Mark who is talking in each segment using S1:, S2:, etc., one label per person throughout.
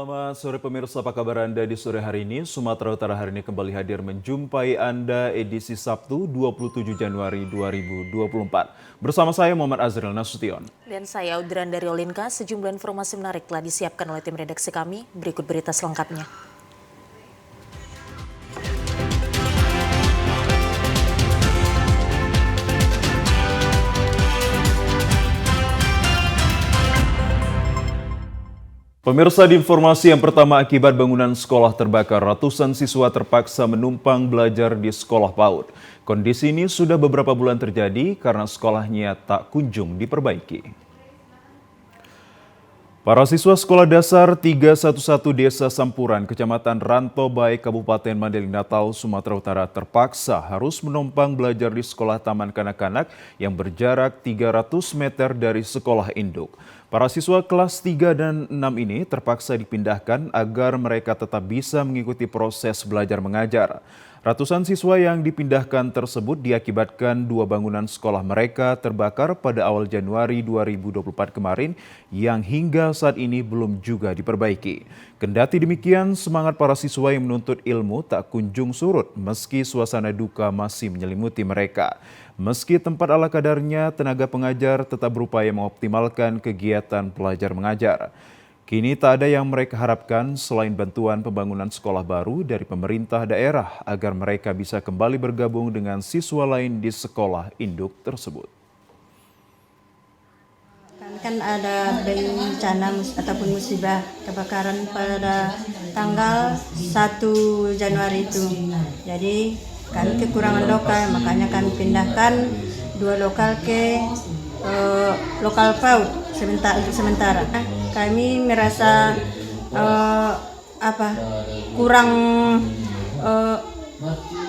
S1: Selamat sore pemirsa, apa kabar Anda di sore hari ini? Sumatera Utara hari ini kembali hadir menjumpai Anda edisi Sabtu 27 Januari 2024. Bersama saya Muhammad Azril Nasution.
S2: Dan saya Audran dari Olinka, sejumlah informasi menarik telah disiapkan oleh tim redaksi kami. Berikut berita selengkapnya.
S1: Pemirsa, di informasi yang pertama, akibat bangunan sekolah terbakar, ratusan siswa terpaksa menumpang belajar di sekolah PAUD. Kondisi ini sudah beberapa bulan terjadi karena sekolahnya tak kunjung diperbaiki. Para siswa sekolah dasar 311 Desa Sampuran, Kecamatan Rantobai, Kabupaten Mandailing Natal, Sumatera Utara terpaksa harus menumpang belajar di sekolah taman kanak-kanak yang berjarak 300 meter dari sekolah induk. Para siswa kelas 3 dan 6 ini terpaksa dipindahkan agar mereka tetap bisa mengikuti proses belajar mengajar. Ratusan siswa yang dipindahkan tersebut diakibatkan dua bangunan sekolah mereka terbakar pada awal Januari 2024 kemarin yang hingga saat ini belum juga diperbaiki. Kendati demikian, semangat para siswa yang menuntut ilmu tak kunjung surut meski suasana duka masih menyelimuti mereka. Meski tempat ala kadarnya, tenaga pengajar tetap berupaya mengoptimalkan kegiatan belajar mengajar. Kini tak ada yang mereka harapkan selain bantuan pembangunan sekolah baru dari pemerintah daerah agar mereka bisa kembali bergabung dengan siswa lain di sekolah induk tersebut.
S3: Kan ada bencana ataupun musibah kebakaran pada tanggal 1 Januari itu. Jadi kan kekurangan lokal, makanya kami pindahkan dua lokal ke lokal PAUD sementara. Kami merasa kurang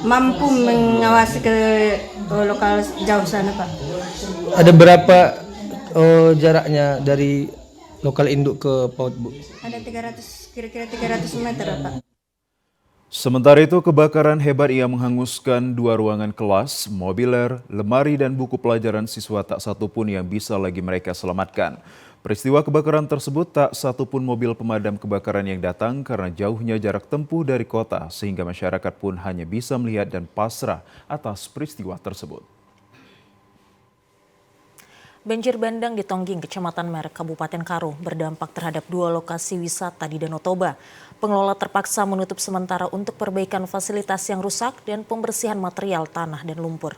S3: mampu mengawasi ke lokal jauh sana, Pak.
S4: Ada berapa jaraknya dari lokal induk ke PAUD, Bu?
S3: Ada kira-kira 300 meter, Pak.
S1: Sementara itu, kebakaran hebat yang menghanguskan dua ruangan kelas, mobiler, lemari dan buku pelajaran siswa tak satu pun yang bisa lagi mereka selamatkan. Peristiwa kebakaran tersebut tak satu pun mobil pemadam kebakaran yang datang karena jauhnya jarak tempuh dari kota sehingga masyarakat pun hanya bisa melihat dan pasrah atas peristiwa tersebut.
S2: Banjir bandang di Tongging, Kecamatan Merek, Kabupaten Karo berdampak terhadap dua lokasi wisata di Danau Toba. Pengelola terpaksa menutup sementara untuk perbaikan fasilitas yang rusak dan pembersihan material tanah dan lumpur.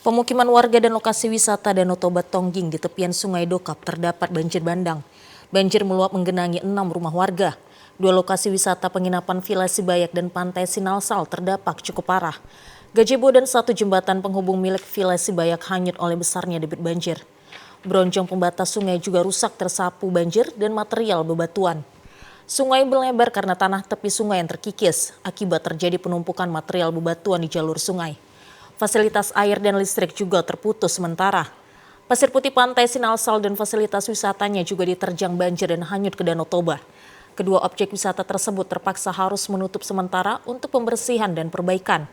S2: Pemukiman warga dan lokasi wisata Danau Toba Tongging di tepian Sungai Dokap terdapat banjir bandang. Banjir meluap menggenangi 6 rumah warga. Dua lokasi wisata penginapan Villa Sibayak dan Pantai Sinalsal terdampak cukup parah. Gazebo dan satu jembatan penghubung milik Villa Sibayak hanyut oleh besarnya debit banjir. Bronjong pembatas sungai juga rusak tersapu banjir dan material bebatuan. Sungai melebar karena tanah tepi sungai yang terkikis akibat terjadi penumpukan material bebatuan di jalur sungai. Fasilitas air dan listrik juga terputus sementara. Pasir putih Pantai Sinalsal dan fasilitas wisatanya juga diterjang banjir dan hanyut ke Danau Toba. Kedua objek wisata tersebut terpaksa harus menutup sementara untuk pembersihan dan perbaikan.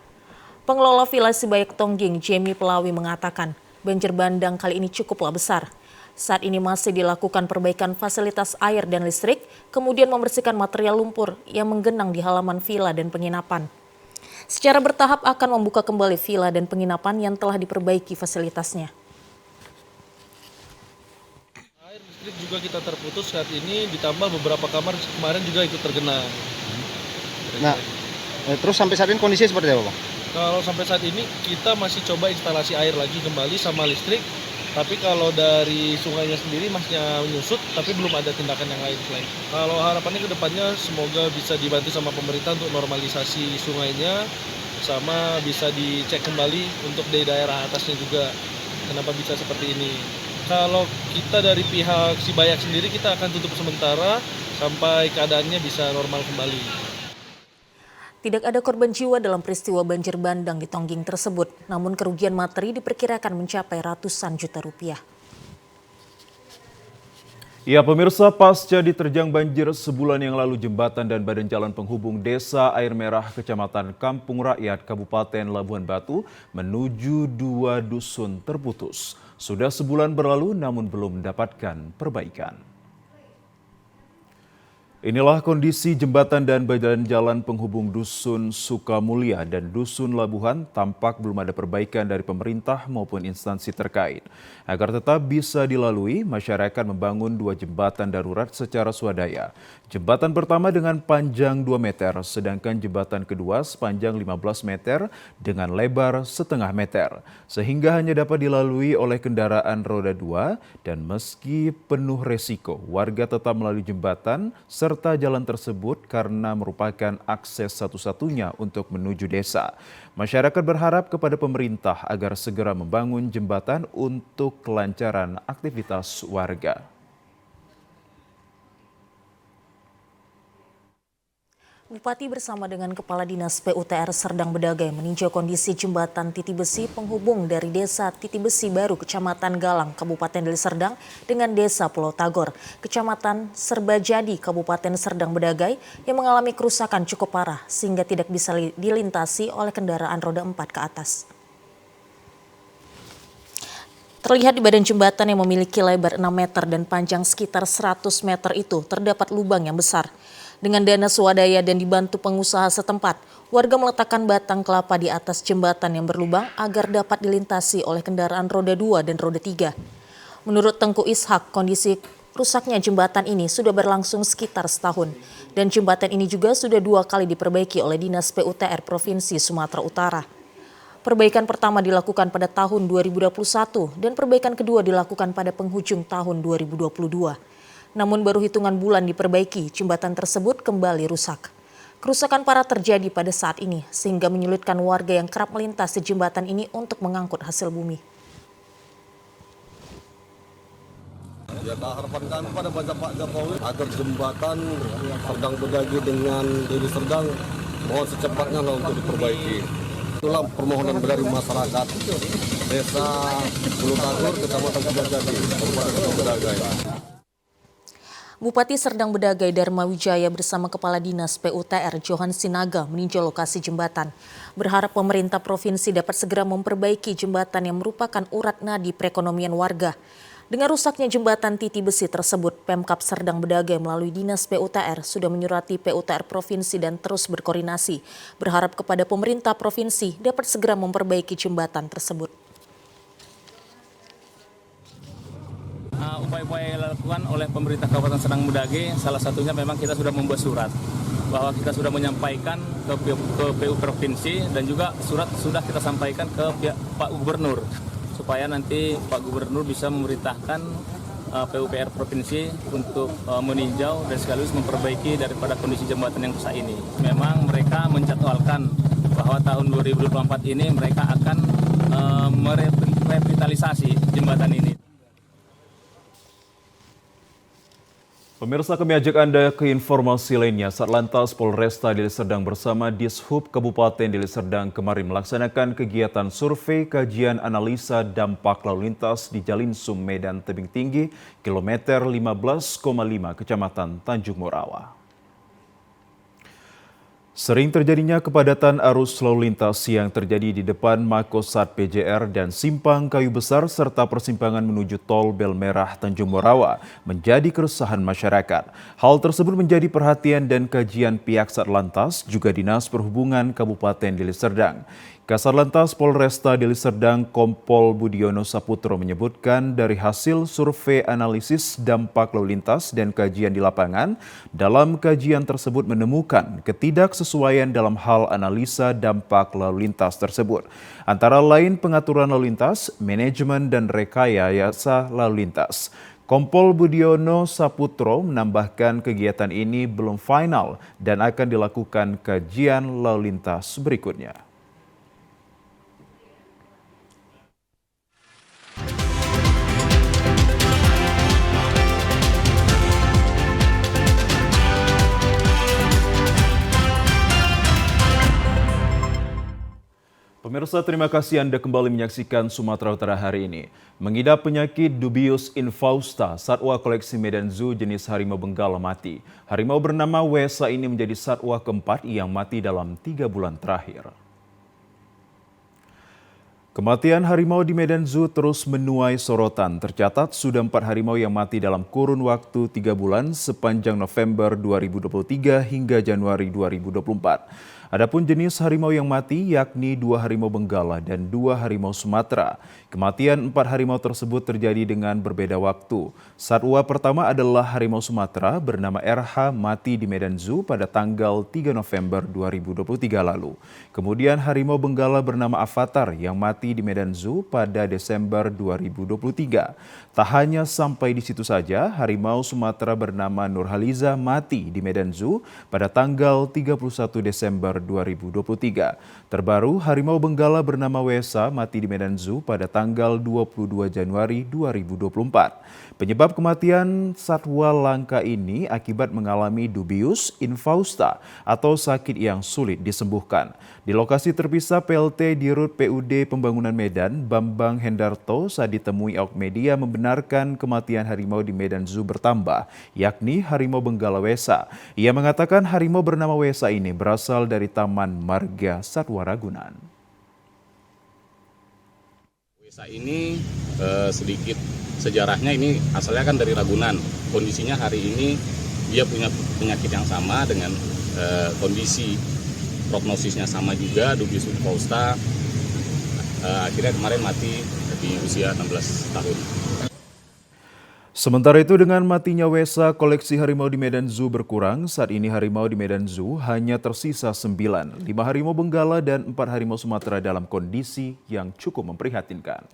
S2: Pengelola Villa Sibayak Tongging, Jamie Pelawi mengatakan, banjir bandang kali ini cukuplah besar. Saat ini masih dilakukan perbaikan fasilitas air dan listrik, kemudian membersihkan material lumpur yang menggenang di halaman villa dan penginapan. Secara bertahap akan membuka kembali villa dan penginapan yang telah diperbaiki fasilitasnya.
S5: Air listrik juga kita terputus saat ini, ditambah beberapa kamar kemarin juga ikut tergenang.
S6: Nah, terus sampai saat ini kondisinya seperti apa, Bang?
S5: Kalau sampai saat ini kita masih coba instalasi air lagi kembali sama listrik, tapi kalau dari sungainya sendiri masih menyusut, tapi belum ada tindakan yang lain selain. Kalau harapannya ke depannya semoga bisa dibantu sama pemerintah untuk normalisasi sungainya, sama bisa dicek kembali untuk di daerah atasnya juga, kenapa bisa seperti ini. Kalau kita dari pihak Sibayak sendiri kita akan tutup sementara sampai keadaannya bisa normal kembali.
S2: Tidak ada korban jiwa dalam peristiwa banjir bandang di Tongging tersebut, namun kerugian materi diperkirakan mencapai ratusan juta rupiah.
S1: Ya pemirsa, pasca diterjang banjir sebulan yang lalu, jembatan dan badan jalan penghubung Desa Air Merah, Kecamatan Kampung Rakyat, Kabupaten Labuhan Batu menuju dua dusun terputus. Sudah sebulan berlalu namun belum mendapatkan perbaikan. Inilah kondisi jembatan dan badan jalan penghubung Dusun Sukamulya dan Dusun Labuhan tampak belum ada perbaikan dari pemerintah maupun instansi terkait. Agar tetap bisa dilalui, masyarakat membangun 2 jembatan darurat secara swadaya. Jembatan pertama dengan panjang 2 meter, sedangkan jembatan kedua sepanjang 15 meter dengan lebar setengah meter. Sehingga hanya dapat dilalui oleh kendaraan roda 2 dan meski penuh resiko, warga tetap melalui jembatan serta jalan tersebut karena merupakan akses satu-satunya untuk menuju desa. Masyarakat berharap kepada pemerintah agar segera membangun jembatan untuk kelancaran aktivitas warga.
S2: Bupati bersama dengan Kepala Dinas PUTR Serdang Bedagai meninjau kondisi jembatan Titi Besi penghubung dari Desa Titi Besi Baru, Kecamatan Galang, Kabupaten Deli Serdang dengan Desa Pulau Tagor, Kecamatan Serbajadi, Kabupaten Serdang Bedagai yang mengalami kerusakan cukup parah sehingga tidak bisa dilintasi oleh kendaraan roda 4 ke atas. Terlihat di badan jembatan yang memiliki lebar 6 meter dan panjang sekitar 100 meter itu terdapat lubang yang besar. Dengan dana swadaya dan dibantu pengusaha setempat, warga meletakkan batang kelapa di atas jembatan yang berlubang agar dapat dilintasi oleh kendaraan roda 2 dan roda 3. Menurut Tengku Ishak, kondisi rusaknya jembatan ini sudah berlangsung sekitar setahun. Dan jembatan ini juga sudah 2 kali diperbaiki oleh Dinas PUTR Provinsi Sumatera Utara. Perbaikan pertama dilakukan pada tahun 2021 dan perbaikan kedua dilakukan pada penghujung tahun 2022. Namun baru hitungan bulan diperbaiki, jembatan tersebut kembali rusak. Kerusakan parah terjadi pada saat ini sehingga menyulitkan warga yang kerap melintasi jembatan ini untuk mengangkut hasil bumi.
S7: Ya, harapan kami pada Pak Jokowi agar jembatan Serdang Bedagai dengan Deli Serdang mohon secepatnya untuk diperbaiki. Itulah permohonan dari masyarakat Desa Pulau Tagor, Kecamatan Serbajadi, Kabupaten Bedagai.
S2: Bupati Serdang Bedagai Dharma Wijaya bersama Kepala Dinas PUTR Johan Sinaga meninjau lokasi jembatan. Berharap pemerintah provinsi dapat segera memperbaiki jembatan yang merupakan urat nadi perekonomian warga. Dengan rusaknya jembatan Titi Besi tersebut, Pemkab Serdang Bedagai melalui Dinas PUTR sudah menyurati PUTR Provinsi dan terus berkoordinasi. Berharap kepada pemerintah provinsi dapat segera memperbaiki jembatan tersebut.
S8: Upaya-upaya yang dilakukan oleh pemerintah Kabupaten Serdang Bedagai, salah satunya memang kita sudah membuat surat bahwa kita sudah menyampaikan ke PU Provinsi dan juga surat sudah kita sampaikan ke pihak Pak Gubernur supaya nanti Pak Gubernur bisa memerintahkan PUPR Provinsi untuk meninjau dan sekaligus memperbaiki daripada kondisi jembatan yang rusak ini. Memang mereka menjadwalkan bahwa tahun 2024 ini mereka akan merevitalisasi jembatan ini.
S1: Pemirsa, kami ajak Anda ke informasi lainnya. Satlantas Polresta Deli Serdang bersama Dishub Kabupaten Deli Serdang kemarin melaksanakan kegiatan survei kajian analisa dampak lalu lintas di Jalinsum Medan Tebing Tinggi, kilometer 15,5 Kecamatan Tanjung Morawa. Sering terjadinya kepadatan arus lalu lintas yang terjadi di depan Makosat PJR dan Simpang Kayu Besar serta persimpangan menuju Tol Bel Merah Tanjung Morawa menjadi keresahan masyarakat. Hal tersebut menjadi perhatian dan kajian pihak Satlantas juga Dinas Perhubungan Kabupaten Deli Serdang. Kasatlantas Polresta Deli Serdang Kompol Budiono Saputro menyebutkan dari hasil survei analisis dampak lalu lintas dan kajian di lapangan, dalam kajian tersebut menemukan ketidaksesuaian dalam hal analisa dampak lalu lintas tersebut. Antara lain pengaturan lalu lintas, manajemen dan rekayasa lalu lintas. Kompol Budiono Saputro menambahkan kegiatan ini belum final dan akan dilakukan kajian lalu lintas berikutnya. Pemirsa, terima kasih Anda kembali menyaksikan Sumatera Utara hari ini. Mengidap penyakit dubius infausta, satwa koleksi Medan Zoo jenis harimau bengal mati. Harimau bernama Wesa ini menjadi satwa keempat yang mati dalam 3 bulan terakhir. Kematian harimau di Medan Zoo terus menuai sorotan. Tercatat sudah 4 harimau yang mati dalam kurun waktu 3 bulan sepanjang November 2023 hingga Januari 2024. Adapun jenis harimau yang mati yakni 2 harimau Benggala dan 2 harimau Sumatera. Kematian 4 harimau tersebut terjadi dengan berbeda waktu. Satwa pertama adalah harimau Sumatera bernama RH mati di Medan Zoo pada tanggal 3 November 2023 lalu. Kemudian harimau Benggala bernama Avatar yang mati di Medan Zoo pada Desember 2023. Tak hanya sampai di situ saja, harimau Sumatera bernama Nurhaliza mati di Medan Zoo pada tanggal 31 Desember 2023. Terbaru, harimau Benggala bernama Wesa mati di Medan Zoo pada tanggal 22 Januari 2024. Penyebab kematian satwa langka ini akibat mengalami dubius infausta atau sakit yang sulit disembuhkan. Di lokasi terpisah, PLT Dirut PUD Pembangunan Medan, Bambang Hendarto, saat ditemui awak media membenarkan kematian harimau di Medan Zoo bertambah, yakni harimau Benggala Wesa. Ia mengatakan harimau bernama Wesa ini berasal dari Taman Marga Satwa Ragunan.
S9: Wesa ini sedikit sejarahnya, ini asalnya kan dari Ragunan. Kondisinya hari ini dia punya penyakit yang sama dengan kondisi prognosisnya sama juga, dubius infausta. Akhirnya kemarin mati di usia 16 tahun.
S1: Sementara itu dengan matinya Wesa, koleksi harimau di Medan Zoo berkurang. Saat ini harimau di Medan Zoo hanya tersisa 9, 5 harimau Benggala dan 4 harimau Sumatera dalam kondisi yang cukup memprihatinkan.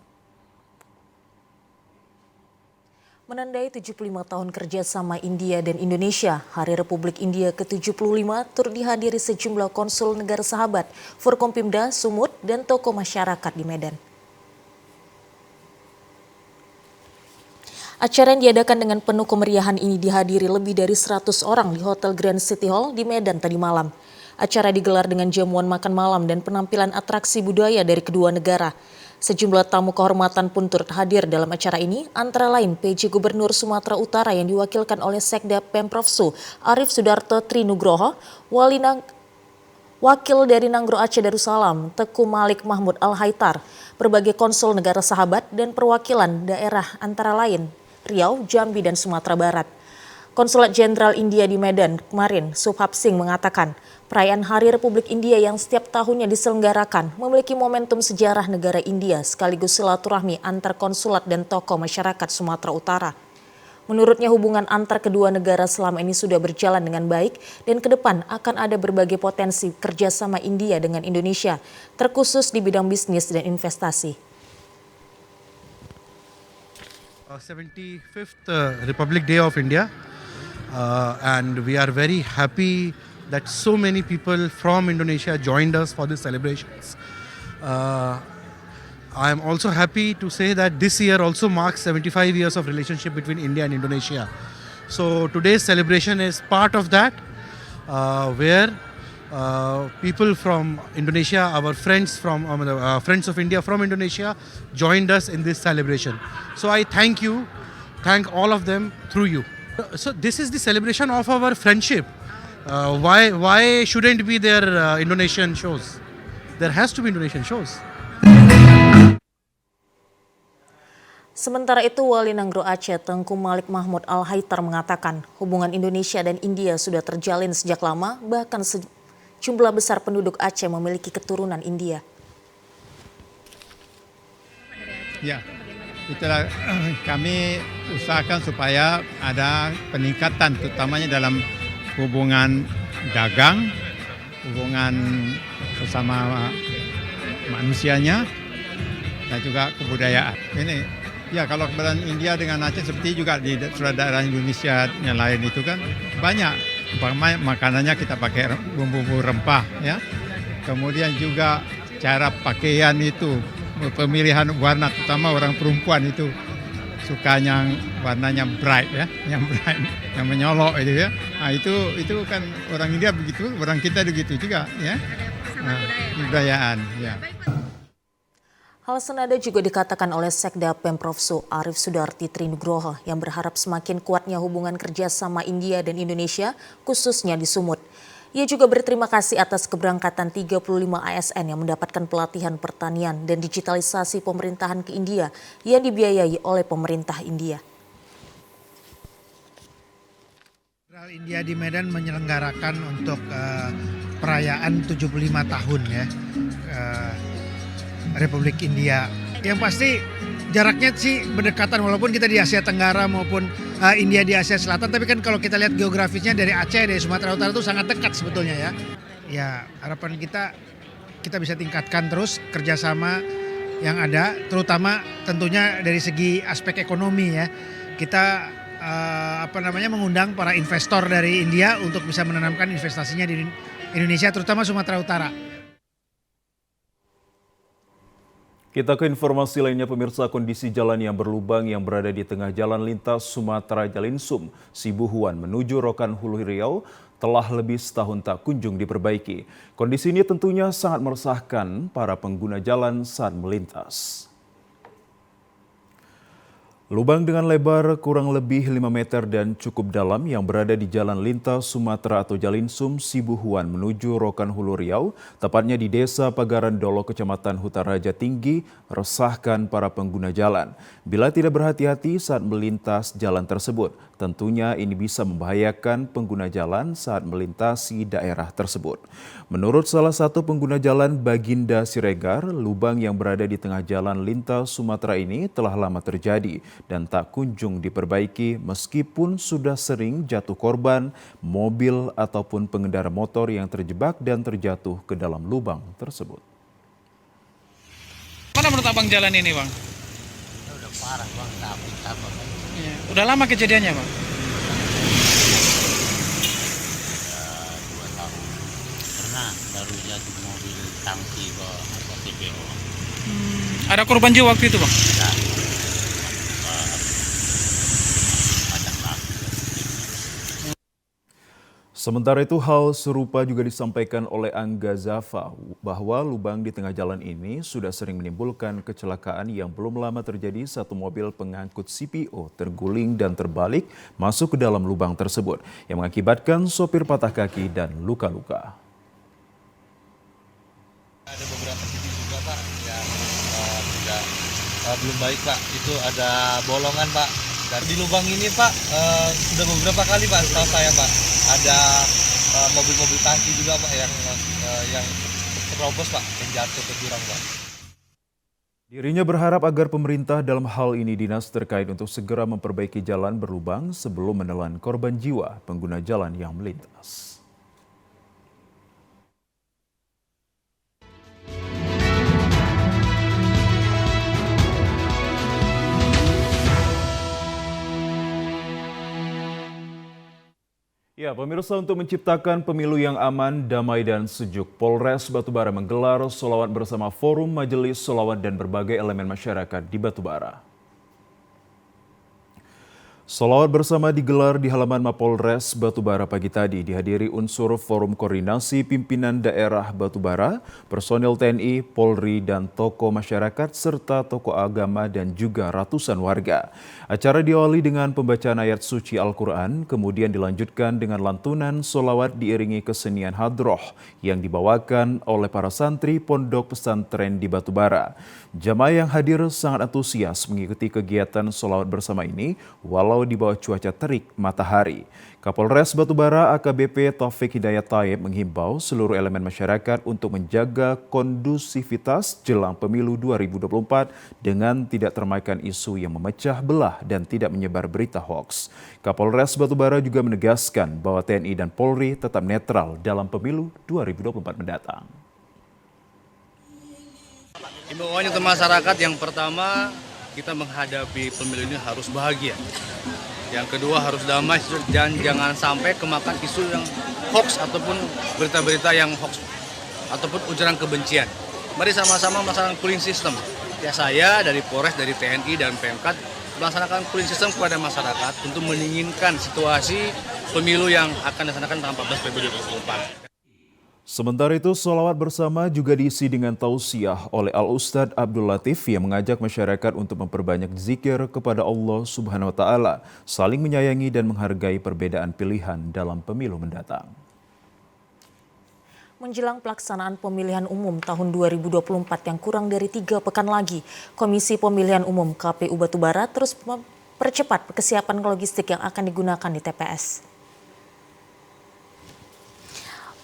S2: Menandai 75 tahun kerjasama India dan Indonesia, Hari Republik India ke-75 turut dihadiri sejumlah konsul negara sahabat, Forkompimda, Sumut, dan tokoh masyarakat di Medan. Acara yang diadakan dengan penuh kemeriahan ini dihadiri lebih dari 100 orang di Hotel Grand City Hall di Medan tadi malam. Acara digelar dengan jamuan makan malam dan penampilan atraksi budaya dari kedua negara. Sejumlah tamu kehormatan pun turut hadir dalam acara ini, antara lain PJ Gubernur Sumatera Utara yang diwakilkan oleh Sekda Pemprov Su, Arief Sudarto Trinugroho, Wakil dari Nanggro Aceh Darussalam, Teku Malik Mahmud Al-Haitar, berbagai konsul negara sahabat dan perwakilan daerah antara lain Riau, Jambi, dan Sumatera Barat. Konsulat Jenderal India di Medan kemarin, Subhab Singh mengatakan, perayaan Hari Republik India yang setiap tahunnya diselenggarakan memiliki momentum sejarah negara India sekaligus silaturahmi antar konsulat dan tokoh masyarakat Sumatera Utara. Menurutnya hubungan antar kedua negara selama ini sudah berjalan dengan baik dan ke depan akan ada berbagai potensi kerjasama India dengan Indonesia, terkhusus di bidang bisnis dan investasi.
S10: 75th Republic Day of India. And we are very happy that so many people from Indonesia joined us for these celebrations. I am also happy to say that this year also marks 75 years of relationship between India and Indonesia. So today's celebration is part of that, where people from Indonesia, our friends from friends of India from Indonesia joined us in this celebration. So I thank all of them through you. So this is the celebration of our friendship. Why shouldn't be there Indonesian shows? There has to be Indonesian shows.
S2: Sementara itu, Wali Nanggro Aceh Tengku Malik Mahmud Al-Haitar mengatakan hubungan Indonesia dan India sudah terjalin sejak lama, bahkan jumlah besar penduduk Aceh memiliki keturunan India.
S11: Ya, itulah kami usahakan supaya ada peningkatan, terutamanya dalam hubungan dagang, hubungan bersama manusianya, dan juga kebudayaan. Ini, ya kalau kebetulan India dengan Aceh seperti juga di daerah Indonesia yang lain itu kan banyak. Makanannya kita pakai bumbu-bumbu rempah, ya. Kemudian juga cara pakaian itu, pemilihan warna, terutama orang perempuan itu sukanya warnanya bright, ya, yang bright, yang menyolok itu, ya. Nah, itu kan orang India begitu, orang kita begitu juga, ya. Nah, kebudayaan, ya.
S2: Hal senada juga dikatakan oleh Sekda Pemprov Su, Arief Sudarto Trinugroho, yang berharap semakin kuatnya hubungan kerjasama India dan Indonesia, khususnya di Sumut. Ia juga berterima kasih atas keberangkatan 35 ASN yang mendapatkan pelatihan pertanian dan digitalisasi pemerintahan ke India yang dibiayai oleh pemerintah India.
S10: India di Medan menyelenggarakan untuk perayaan 75 tahun ya Republik India. Yang pasti jaraknya sih berdekatan walaupun kita di Asia Tenggara maupun India di Asia Selatan, tapi kan kalau kita lihat geografisnya dari Aceh, dari Sumatera Utara itu sangat dekat sebetulnya ya. Ya harapan kita bisa tingkatkan terus kerjasama yang ada, terutama tentunya dari segi aspek ekonomi ya. Kita mengundang para investor dari India untuk bisa menanamkan investasinya di Indonesia, terutama Sumatera Utara.
S1: Kita ke informasi lainnya, pemirsa. Kondisi jalan yang berlubang yang berada di tengah jalan lintas Sumatera Jalinsum, Sibuhuan menuju Rokan Hulu Riau telah lebih setahun tak kunjung diperbaiki. Kondisi ini tentunya sangat meresahkan para pengguna jalan saat melintas. Lubang dengan lebar kurang lebih 5 meter dan cukup dalam yang berada di jalan lintas Sumatera atau Jalinsum Sibuhuan menuju Rokan Hulu Riau, tepatnya di Desa Pagaran Dolo, Kecamatan Hutaraja Tinggi, resahkan para pengguna jalan. Bila tidak berhati-hati saat melintas jalan tersebut, tentunya ini bisa membahayakan pengguna jalan saat melintasi daerah tersebut. Menurut salah satu pengguna jalan, Baginda Siregar, lubang yang berada di tengah jalan lintas Sumatera ini telah lama terjadi dan tak kunjung diperbaiki meskipun sudah sering jatuh korban, mobil ataupun pengendara motor yang terjebak dan terjatuh ke dalam lubang tersebut.
S12: Mana menurut abang jalan ini, Bang?
S13: Udah parah, Bang. Apa?
S12: Ya. Udah lama kejadiannya, Bang?
S13: Ya, 2 tahun. Pernah baru jatuh mobil tangki ke TPO.
S12: Ada korban jiwa waktu itu, Bang?
S13: Ya.
S1: Sementara itu, hal serupa juga disampaikan oleh Angga Zafa bahwa lubang di tengah jalan ini sudah sering menimbulkan kecelakaan yang belum lama terjadi. Satu mobil pengangkut CPO terguling dan terbalik masuk ke dalam lubang tersebut yang mengakibatkan sopir patah kaki dan luka-luka.
S5: Ada beberapa titik juga, Pak, yang tidak belum baik, Pak. Itu ada bolongan, Pak. Dan di lubang ini, Pak, sudah beberapa kali, Pak, setahu saya, Pak, ada mobil-mobil tangki juga, Pak, yang terobos, Pak, yang jatuh ke jurang, Pak.
S1: Dirinya berharap agar pemerintah dalam hal ini dinas terkait untuk segera memperbaiki jalan berlubang sebelum menelan korban jiwa pengguna jalan yang melintas. Ya, pemirsa, untuk menciptakan pemilu yang aman, damai, dan sejuk, Polres Batubara menggelar sholawat bersama Forum Majelis Sholawat dan berbagai elemen masyarakat di Batubara. Sholawat bersama digelar di halaman Mapolres Batubara pagi tadi, dihadiri unsur Forum Koordinasi Pimpinan Daerah Batubara, personil TNI, Polri, dan tokoh masyarakat, serta tokoh agama dan juga ratusan warga. Acara diawali dengan pembacaan ayat suci Al-Quran, kemudian dilanjutkan dengan lantunan sholawat diiringi kesenian hadroh yang dibawakan oleh para santri Pondok Pesantren di Batubara. Jamaah yang hadir sangat antusias mengikuti kegiatan sholawat bersama ini, walau di bawah cuaca terik matahari. Kapolres Batubara AKBP Taufik Hidayat Taib menghimbau seluruh elemen masyarakat untuk menjaga kondusivitas jelang pemilu 2024 dengan tidak termakan isu yang memecah belah dan tidak menyebar berita hoaks. Kapolres Batubara juga menegaskan bahwa TNI dan Polri tetap netral dalam pemilu 2024 mendatang.
S14: Himbauannya untuk masyarakat, yang pertama, kita menghadapi pemilu ini harus bahagia. Yang kedua, harus damai dan jangan sampai kemakan isu yang hoax ataupun berita-berita yang hoax ataupun ujaran kebencian. Mari sama-sama melaksanakan cooling system. Ya, saya dari Polres, dari TNI dan Pemkat melaksanakan cooling system kepada masyarakat untuk mendinginkan situasi pemilu yang akan dilaksanakan tanggal 14 Februari 2024.
S1: Sementara itu, sholawat bersama juga diisi dengan tausiah oleh Al-Ustadz Abdul Latif yang mengajak masyarakat untuk memperbanyak zikir kepada Allah Subhanahu wa Ta'ala, saling menyayangi dan menghargai perbedaan pilihan dalam pemilu mendatang.
S2: Menjelang pelaksanaan pemilihan umum tahun 2024 yang kurang dari 3 pekan lagi, Komisi Pemilihan Umum KPU Batubara terus mempercepat kesiapan logistik yang akan digunakan di TPS.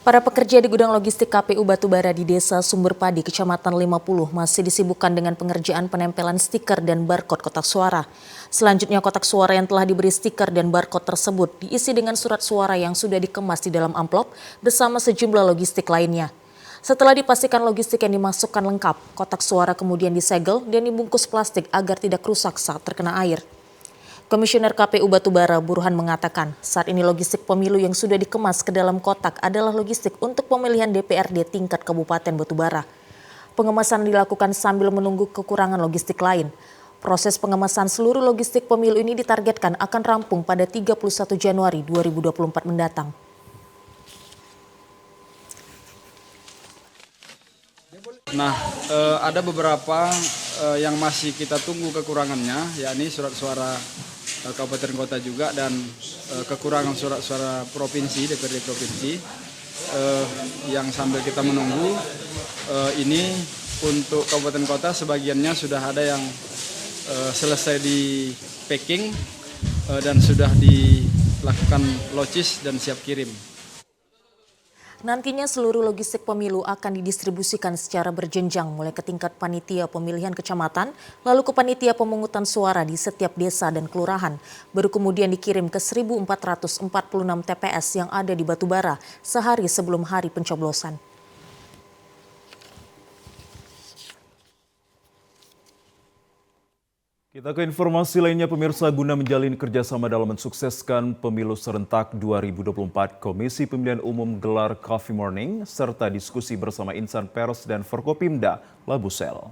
S2: Para pekerja di gudang logistik KPU Batubara di Desa Sumberpadi, Kecamatan 50 masih disibukkan dengan pengerjaan penempelan stiker dan barcode kotak suara. Selanjutnya kotak suara yang telah diberi stiker dan barcode tersebut diisi dengan surat suara yang sudah dikemas di dalam amplop bersama sejumlah logistik lainnya. Setelah dipastikan logistik yang dimasukkan lengkap, kotak suara kemudian disegel dan dibungkus plastik agar tidak rusak saat terkena air. Komisioner KPU Batubara Burhan mengatakan saat ini logistik pemilu yang sudah dikemas ke dalam kotak adalah logistik untuk pemilihan DPRD tingkat Kabupaten Batubara. Pengemasan dilakukan sambil menunggu kekurangan logistik lain. Proses pengemasan seluruh logistik pemilu ini ditargetkan akan rampung pada 31 Januari 2024 mendatang.
S15: Nah, ada beberapa yang masih kita tunggu kekurangannya, yakni surat suara kabupaten kota juga dan kekurangan surat suara provinsi, DPRD provinsi yang sambil kita menunggu. Ini untuk kabupaten kota sebagiannya sudah ada yang selesai di packing dan sudah dilakukan locis dan siap kirim.
S2: Nantinya seluruh logistik pemilu akan didistribusikan secara berjenjang mulai ke tingkat panitia pemilihan kecamatan, lalu ke panitia pemungutan suara di setiap desa dan kelurahan, baru kemudian dikirim ke 1.446 TPS yang ada di Batubara sehari sebelum hari pencoblosan.
S1: Kita ke informasi lainnya, pemirsa. Guna menjalin kerjasama dalam mensukseskan pemilu serentak 2024, Komisi Pemilihan Umum gelar Coffee Morning serta diskusi bersama insan pers dan Forkopimda Labusel.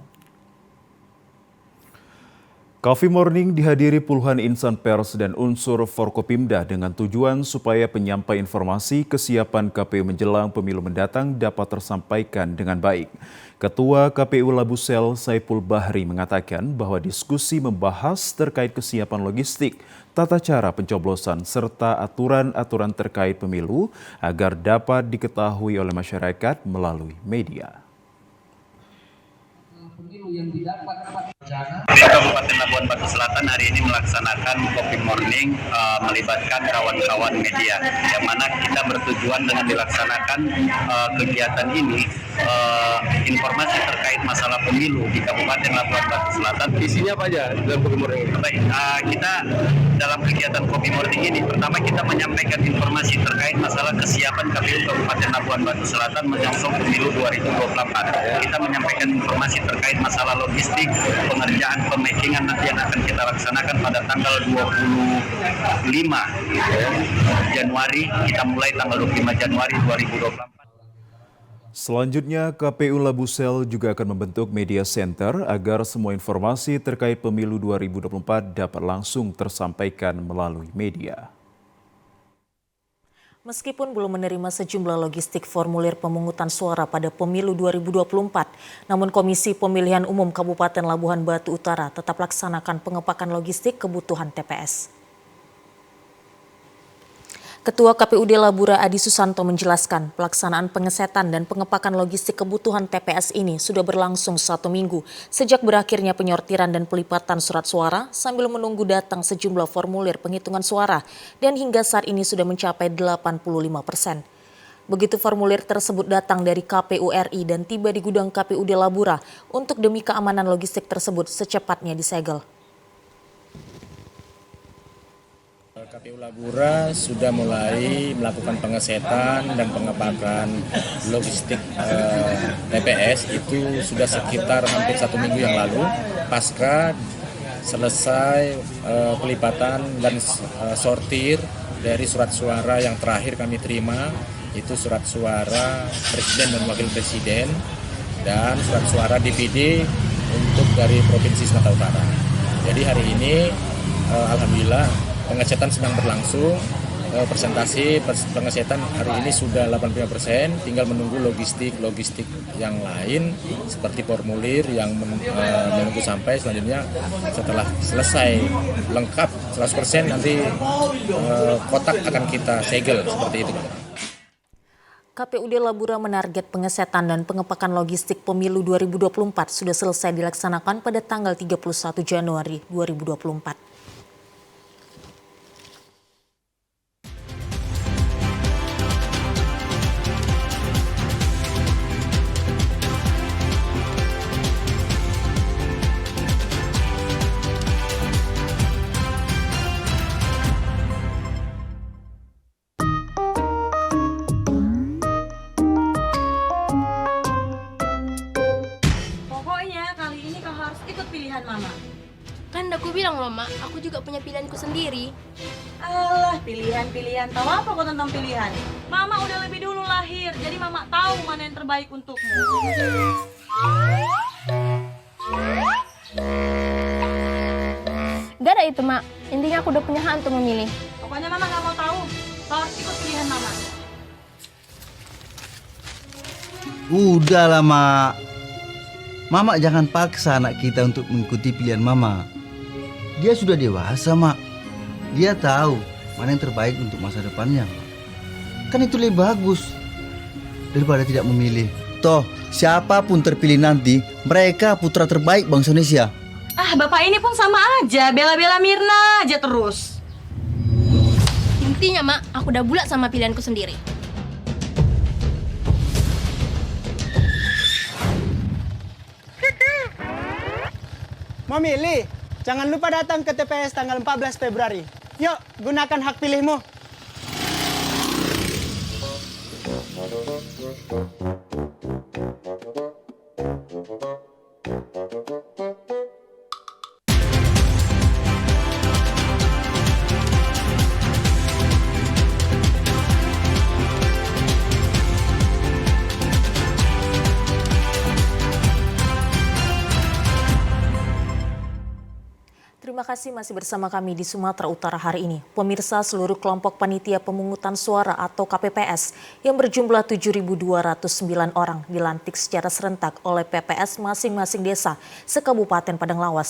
S1: Coffee Morning dihadiri puluhan insan pers dan unsur Forkopimda dengan tujuan supaya penyampai informasi kesiapan KPU menjelang pemilu mendatang dapat tersampaikan dengan baik. Ketua KPU Labusel Saipul Bahri mengatakan bahwa diskusi membahas terkait kesiapan logistik, tata cara pencoblosan, serta aturan-aturan terkait pemilu agar dapat diketahui oleh masyarakat melalui media.
S16: Kabupaten Labuan Batu Selatan hari ini melaksanakan Coffee Morning melibatkan kawan-kawan media, yang mana kita bertujuan dengan dilaksanakan kegiatan ini informasi terkait masalah pemilu di Kabupaten Labuan Batu Selatan. Isinya apa aja dalam Coffee Morning? Baik, kita dalam kegiatan Coffee Morning ini pertama kita menyampaikan informasi terkait masalah kesiapan KPU Kabupaten Labuan Batu Selatan menyongsong pemilu 2024. Kita menyampaikan informasi terkait masalah logistik, pengerjaan pemakingan nanti yang akan kita laksanakan pada tanggal 25 Januari, kita mulai tanggal 25 Januari 2024.
S1: Selanjutnya, KPU Labusel juga akan membentuk media center agar semua informasi terkait pemilu 2024 dapat langsung tersampaikan melalui media.
S2: Meskipun belum menerima sejumlah logistik formulir pemungutan suara pada pemilu 2024, namun Komisi Pemilihan Umum Kabupaten Labuhan Batu Utara tetap laksanakan pengepakan logistik kebutuhan TPS. Ketua KPUD Labura Adi Susanto menjelaskan pelaksanaan pengesetan dan pengepakan logistik kebutuhan TPS ini sudah berlangsung 1 minggu sejak berakhirnya penyortiran dan pelipatan surat suara sambil menunggu datang sejumlah formulir penghitungan suara dan hingga saat ini sudah mencapai 85%. Begitu formulir tersebut datang dari KPU RI dan tiba di gudang KPUD Labura untuk demi keamanan logistik tersebut secepatnya disegel.
S17: KPU Labura sudah mulai melakukan pengesetan dan pengepakan logistik TPS itu sudah sekitar hampir 1 minggu yang lalu pasca selesai pelipatan dan sortir dari surat suara yang terakhir kami terima, itu surat suara Presiden dan Wakil Presiden dan surat suara DPD untuk dari Provinsi Sumatera Utara. Jadi hari ini alhamdulillah pengesetan sedang berlangsung, presentasi pengesetan hari ini sudah 85%, tinggal menunggu logistik yang lain seperti formulir yang menunggu sampai selanjutnya setelah selesai lengkap 100% nanti kotak akan kita segel seperti itu.
S2: KPUD Labura menarget pengesetan dan pengepakan logistik pemilu 2024 sudah selesai dilaksanakan pada tanggal 31 Januari 2024.
S18: Pilihan Mama.
S19: Kan aku bilang Mama, aku juga punya pilihanku sendiri.
S18: Alah, pilihan-pilihan. Tahu apa kau tentang pilihan? Mama udah lebih dulu lahir, jadi Mama tahu mana yang terbaik untukmu.
S19: Gak ada itu, Mak. Intinya aku udah punya hak untuk memilih.
S18: Pokoknya Mama gak mau tahu. Kau harus ikut pilihan Mama.
S20: Udahlah, Mak. Mama jangan paksa anak kita untuk mengikuti pilihan Mama. Dia sudah dewasa, Mak. Dia tahu mana yang terbaik untuk masa depannya, Mak. Kan itu lebih bagus daripada tidak memilih. Toh, siapapun terpilih nanti, mereka putra terbaik bangsa Indonesia.
S18: Ah, Bapak ini pun sama aja, bela-bela Mirna aja terus.
S19: Intinya, Mak, aku udah bulat sama pilihanku sendiri.
S21: Mau milih? Jangan lupa datang ke TPS tanggal 14 Februari. Yuk, gunakan hak pilihmu.
S2: Terima kasih masih bersama kami di Sumatera Utara hari ini. Pemirsa, seluruh kelompok panitia pemungutan suara atau KPPS yang berjumlah 7.209 orang dilantik secara serentak oleh PPS masing-masing desa se-Kabupaten Padang Lawas.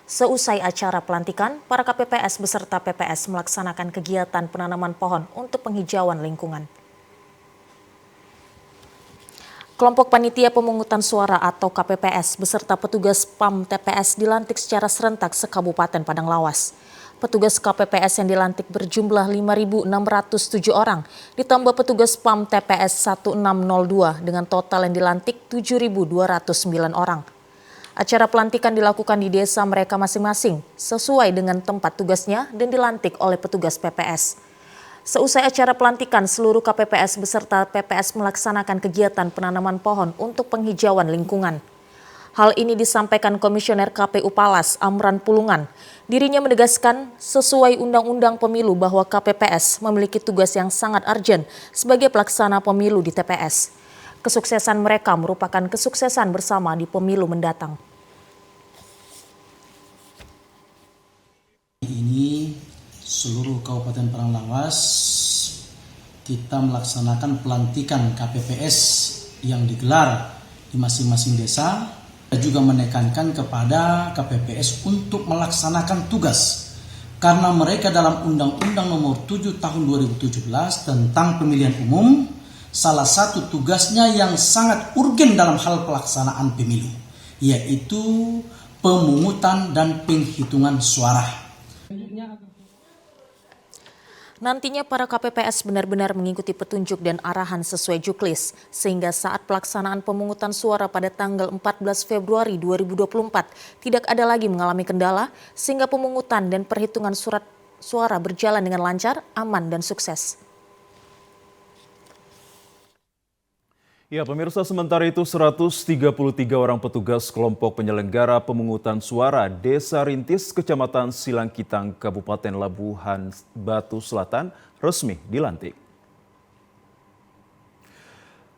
S2: Seusai acara pelantikan, para KPPS beserta PPS melaksanakan kegiatan penanaman pohon untuk penghijauan lingkungan. Kelompok panitia pemungutan suara atau KPPS beserta petugas PAM TPS dilantik secara serentak se-Kabupaten Padang Lawas. Petugas KPPS yang dilantik berjumlah 5.607 orang, ditambah petugas PAM TPS 1602 dengan total yang dilantik 7.209 orang. Acara pelantikan dilakukan di desa mereka masing-masing, sesuai dengan tempat tugasnya dan dilantik oleh petugas PPS. Seusai acara pelantikan, seluruh KPPS beserta PPS melaksanakan kegiatan penanaman pohon untuk penghijauan lingkungan. Hal ini disampaikan Komisioner KPU Palas, Amran Pulungan. Dirinya menegaskan sesuai Undang-Undang Pemilu bahwa KPPS memiliki tugas yang sangat urgent sebagai pelaksana pemilu di TPS. Kesuksesan mereka merupakan kesuksesan bersama di pemilu mendatang.
S22: Ini seluruh Kabupaten Padang Lawas kita melaksanakan pelantikan KPPS yang digelar di masing-masing desa. Kita juga menekankan kepada KPPS untuk melaksanakan tugas karena mereka dalam Undang-Undang Nomor 7 Tahun 2017 tentang Pemilihan Umum, salah satu tugasnya yang sangat urgen dalam hal pelaksanaan pemilu, yaitu pemungutan dan penghitungan suara.
S2: Nantinya para KPPS benar-benar mengikuti petunjuk dan arahan sesuai juklis, sehingga saat pelaksanaan pemungutan suara pada tanggal 14 Februari 2024 tidak ada lagi mengalami kendala, sehingga pemungutan dan perhitungan surat suara berjalan dengan lancar, aman, dan sukses.
S1: Ya, pemirsa, sementara itu 133 orang petugas kelompok penyelenggara pemungutan suara Desa Rintis, Kecamatan Silangkitang, Kabupaten Labuhan Batu Selatan resmi dilantik.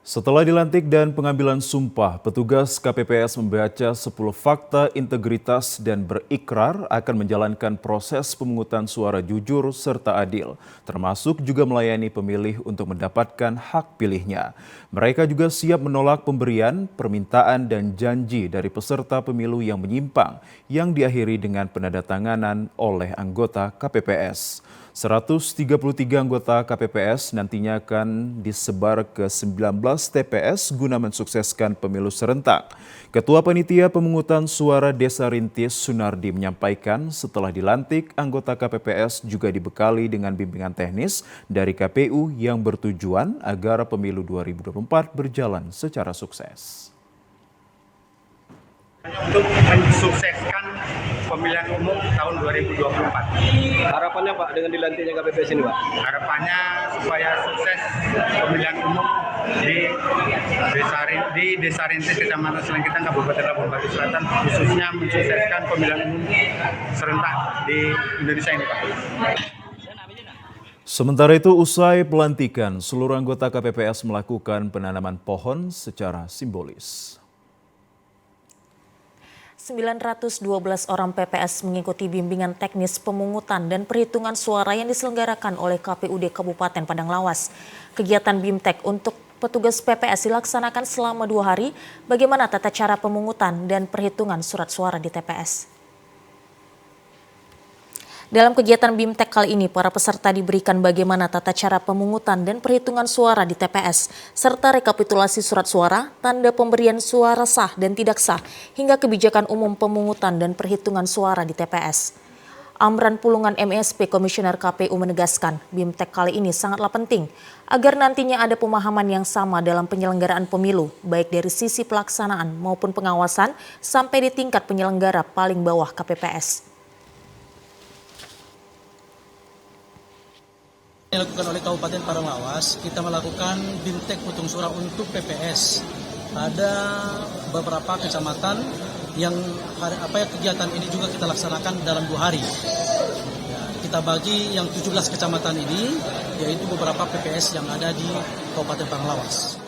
S1: Setelah dilantik dan pengambilan sumpah, petugas KPPS membaca 10 fakta integritas dan berikrar akan menjalankan proses pemungutan suara jujur serta adil, termasuk juga melayani pemilih untuk mendapatkan hak pilihnya. Mereka juga siap menolak pemberian, permintaan, dan janji dari peserta pemilu yang menyimpang, yang diakhiri dengan penandatanganan oleh anggota KPPS. 133 anggota KPPS nantinya akan disebar ke 19 TPS guna mensukseskan pemilu serentak. Ketua Panitia Pemungutan Suara Desa Rintis Sunardi menyampaikan setelah dilantik, anggota KPPS juga dibekali dengan bimbingan teknis dari KPU yang bertujuan agar pemilu 2024 berjalan secara sukses.
S3: Untuk mensukseskan pemilihan umum tahun 2024.
S4: Harapannya Pak dengan dilantiknya KPPS ini Pak?
S3: Harapannya supaya sukses pemilihan umum di Desa Rintis, Kecamatan Selengkitan, Kabupaten Labuan Batu Selatan, khususnya mensukseskan pemilihan umum serentak di Indonesia ini Pak.
S1: Sementara itu, usai pelantikan, seluruh anggota KPPS melakukan penanaman pohon secara simbolis.
S2: 912 orang PPS mengikuti bimbingan teknis pemungutan dan perhitungan suara yang diselenggarakan oleh KPUD Kabupaten Padang Lawas. Kegiatan BIMTEK untuk petugas PPS dilaksanakan selama 2 hari. Bagaimana tata cara pemungutan dan perhitungan surat suara di TPS? Dalam kegiatan BIMTEK kali ini, para peserta diberikan bagaimana tata cara pemungutan dan perhitungan suara di TPS, serta rekapitulasi surat suara, tanda pemberian suara sah dan tidak sah, hingga kebijakan umum pemungutan dan perhitungan suara di TPS. Amran Pulungan MESP Komisioner KPU menegaskan, BIMTEK kali ini sangatlah penting agar nantinya ada pemahaman yang sama dalam penyelenggaraan pemilu, baik dari sisi pelaksanaan maupun pengawasan sampai di tingkat penyelenggara paling bawah KPPS.
S22: Yang dilakukan oleh Kabupaten Padang Lawas, kita melakukan BIMTEK hitung suara untuk PPS. Ada beberapa kecamatan yang kegiatan ini juga kita laksanakan dalam 2 hari. Ya, kita bagi yang 17 kecamatan ini, yaitu beberapa PPS yang ada di Kabupaten Padang Lawas.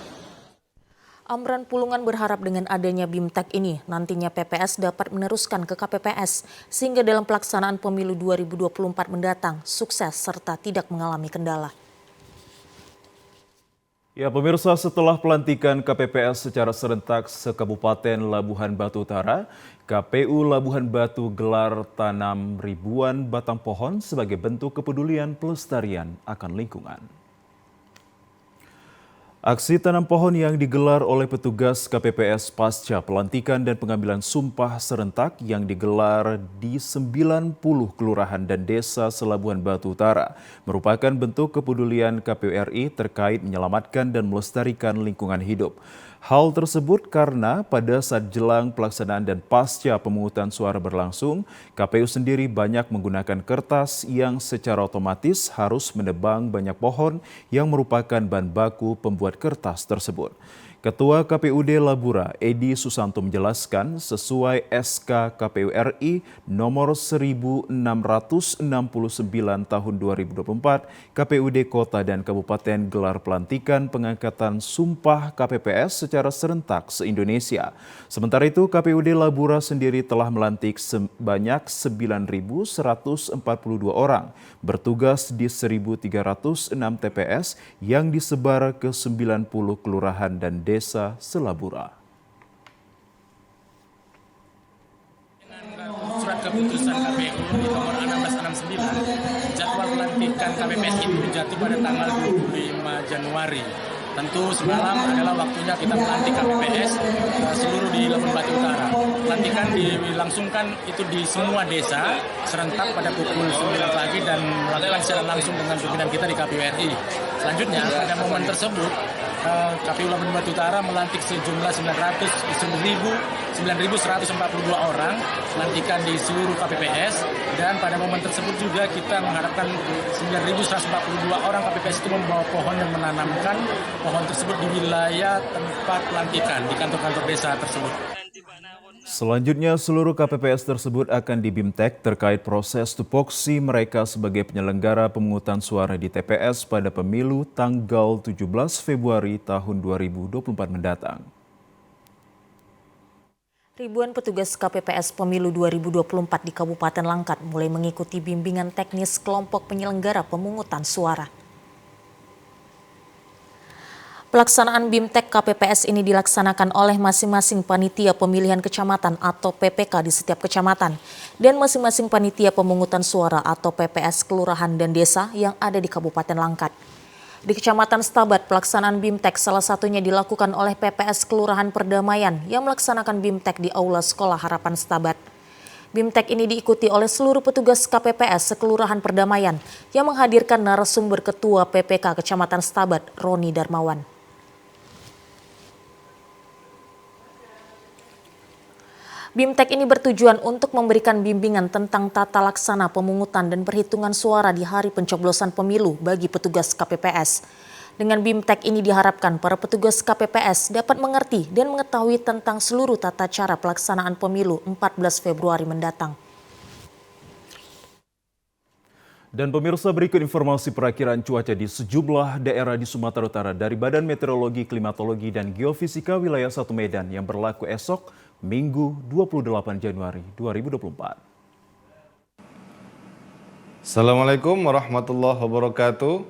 S2: Amran Pulungan berharap dengan adanya BIMTEK ini nantinya PPS dapat meneruskan ke KPPS sehingga dalam pelaksanaan pemilu 2024 mendatang sukses serta tidak mengalami kendala.
S1: Ya pemirsa, setelah pelantikan KPPS secara serentak se-Kabupaten Labuhan Batu Utara, KPU Labuhan Batu gelar tanam ribuan batang pohon sebagai bentuk kepedulian pelestarian akan lingkungan. Aksi tanam pohon yang digelar oleh petugas KPPS pasca pelantikan dan pengambilan sumpah serentak yang digelar di 90 kelurahan dan desa se-Labuhan Batu Utara merupakan bentuk kepedulian KPU RI terkait menyelamatkan dan melestarikan lingkungan hidup. Hal tersebut karena pada saat jelang pelaksanaan dan pasca pemungutan suara berlangsung, KPU sendiri banyak menggunakan kertas yang secara otomatis harus menebang banyak pohon yang merupakan bahan baku pembuat kertas tersebut. Ketua KPUD Labura, Edi Susanto menjelaskan sesuai SK KPU RI nomor 1669 tahun 2024, KPUD Kota dan Kabupaten gelar pelantikan pengangkatan sumpah KPPS secara serentak se-Indonesia. Sementara itu, KPUD Labura sendiri telah melantik sebanyak 9.142 orang bertugas di 1.306 TPS yang disebar ke 90 kelurahan dan desa se-Labura.
S8: Surat keputusan KPU nomor 1669, jadwal pelantikan KPPS itu jatuh pada tanggal 25 Januari. Tentu semalam adalah waktunya kita melantik KPPS seluruh di Labuan Batu Utara. Pelantikan dilangsungkan itu di semua desa serentak pada pukul 9 pagi dan melakukan secara langsung dengan pimpinan kita di KPU RI. Selanjutnya pada momen tersebut KPU Labuan Batu Utara melantik sejumlah 9.142 orang pelantikan di seluruh KPPS, dan pada momen tersebut juga kita mengharapkan 9.142 orang KPPS itu membawa pohon dan menanamkan pohon tersebut di wilayah tempat pelantikan di kantor-kantor desa tersebut.
S1: Selanjutnya, seluruh KPPS tersebut akan di-BIMTEK terkait proses tupoksi mereka sebagai penyelenggara pemungutan suara di TPS pada pemilu tanggal 17 Februari tahun 2024 mendatang.
S2: Ribuan petugas KPPS Pemilu 2024 di Kabupaten Langkat mulai mengikuti bimbingan teknis kelompok penyelenggara pemungutan suara. Pelaksanaan BIMTEK KPPS ini dilaksanakan oleh masing-masing panitia pemilihan kecamatan atau PPK di setiap kecamatan dan masing-masing panitia pemungutan suara atau PPS kelurahan dan desa yang ada di Kabupaten Langkat. Di Kecamatan Stabat, pelaksanaan BIMTEK salah satunya dilakukan oleh PPS Kelurahan Perdamaian yang melaksanakan BIMTEK di Aula Sekolah Harapan Stabat. BIMTEK ini diikuti oleh seluruh petugas KPPS Sekelurahan Perdamaian yang menghadirkan narasumber Ketua PPK Kecamatan Stabat, Roni Darmawan. BIMTEK ini bertujuan untuk memberikan bimbingan tentang tata laksana pemungutan dan perhitungan suara di hari pencoblosan pemilu bagi petugas KPPS. Dengan BIMTEK ini diharapkan para petugas KPPS dapat mengerti dan mengetahui tentang seluruh tata cara pelaksanaan pemilu 14 Februari mendatang.
S1: Dan pemirsa, berikut informasi perakiraan cuaca di sejumlah daerah di Sumatera Utara dari Badan Meteorologi, Klimatologi, dan Geofisika Wilayah 1 Medan yang berlaku esok Minggu 28 Januari 2024.
S6: Assalamualaikum warahmatullahi wabarakatuh.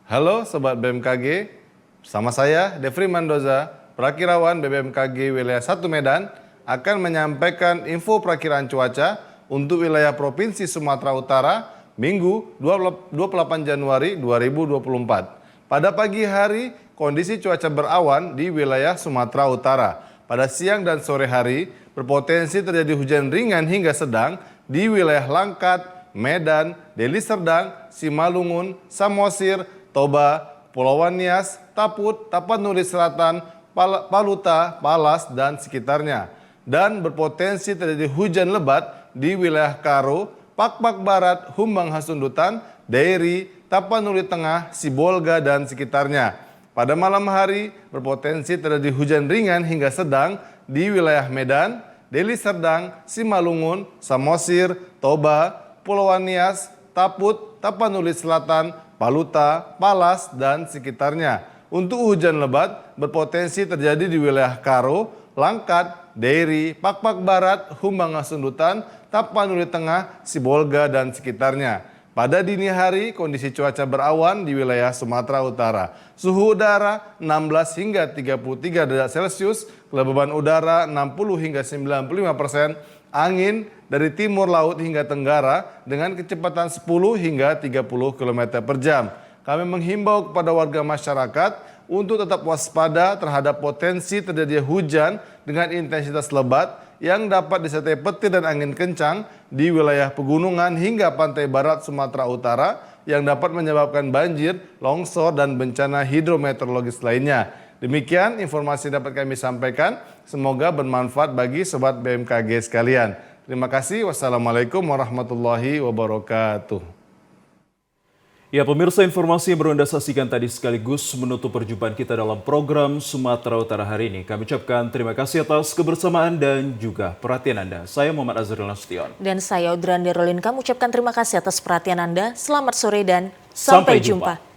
S6: Halo Sobat BMKG, bersama saya Devri Mandoza, Perakirawan BBMKG Wilayah 1 Medan akan menyampaikan info perakiraan cuaca untuk wilayah Provinsi Sumatera Utara Minggu 28 Januari 2024. Pada pagi hari, kondisi cuaca berawan di wilayah Sumatera Utara. Pada siang dan sore hari, berpotensi terjadi hujan ringan hingga sedang di wilayah Langkat, Medan, Deli Serdang, Simalungun, Samosir, Toba, Pulauan Nias, Taput, Tapanuli Selatan, Paluta, Palas, dan sekitarnya. Dan berpotensi terjadi hujan lebat di wilayah Karo, Pakpak Barat, Humbang Hasundutan, Dairi, Tapanuli Tengah, Sibolga, dan sekitarnya. Pada malam hari, berpotensi terjadi hujan ringan hingga sedang di wilayah Medan, Deli Serdang, Simalungun, Samosir, Toba, Pulauan Nias, Taput, Tapanuli Selatan, Paluta, Palas, dan sekitarnya. Untuk hujan lebat, berpotensi terjadi di wilayah Karo, Langkat, Dairi, Pakpak Barat, Humbang Hasundutan, Tapanuli Tengah, Sibolga, dan sekitarnya. Pada dini hari, kondisi cuaca berawan di wilayah Sumatera Utara. Suhu udara 16 hingga 33 derajat Celcius, kelembaban udara 60 hingga 95%, angin dari timur laut hingga tenggara dengan kecepatan 10 hingga 30 km per jam. Kami menghimbau kepada warga masyarakat untuk tetap waspada terhadap potensi terjadinya hujan dengan intensitas lebat yang dapat disertai petir dan angin kencang di wilayah pegunungan hingga pantai barat Sumatera Utara yang dapat menyebabkan banjir, longsor, dan bencana hidrometeorologis lainnya. Demikian informasi yang dapat kami sampaikan. Semoga bermanfaat bagi Sobat BMKG sekalian. Terima kasih. Wassalamualaikum warahmatullahi wabarakatuh.
S1: Ya pemirsa, informasi yang baru Anda saksikan tadi sekaligus menutup perjumpaan kita dalam program Sumatera Utara hari ini. Kami ucapkan terima kasih atas kebersamaan dan juga perhatian Anda. Saya Muhammad Azrul Nasution.
S2: Dan saya Udran Derolin, kami ucapkan terima kasih atas perhatian Anda. Selamat sore dan sampai jumpa.